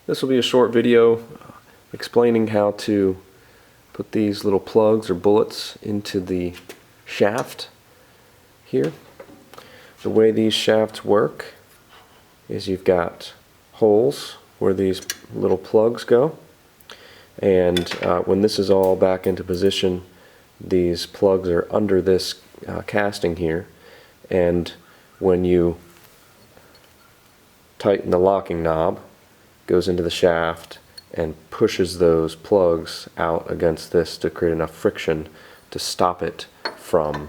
This will be a short video explaining how to put these little plugs or bullets into the shaft here. The way these shafts work is you've got holes where these little plugs go, and when this is all back into position, these plugs are under this casting here, and when you tighten the locking knob, it goes into the shaft and pushes those plugs out against this to create enough friction to stop it from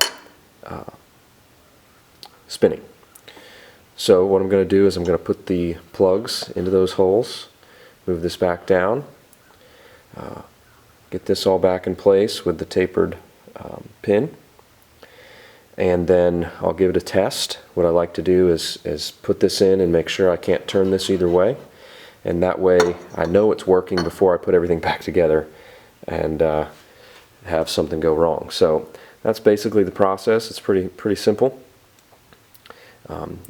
spinning. So what I'm going to do is I'm going to put the plugs into those holes, move this back down, get this all back in place with the tapered pin, and then I'll give it a test. What I like to do is put this in and make sure I can't turn this either way, and that way I know it's working before I put everything back together and have something go wrong. So that's basically the process. It's pretty simple.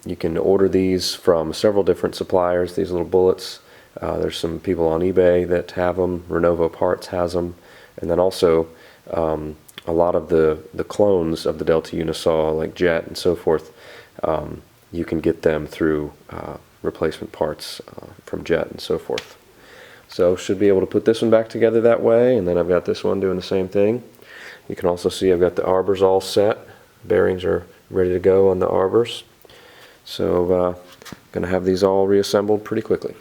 You can order these from several different suppliers, these little bullets. There's some people on eBay that have them. Renovo Parts has them, and then also a lot of the clones of the Delta Unisaw, like Jet and so forth, you can get them through replacement parts from Jet and so forth. So should be able to put this one back together that way, and then I've got this one doing the same thing. You can also see I've got the arbors all set. Bearings are ready to go on the arbors. So going to have these all reassembled pretty quickly.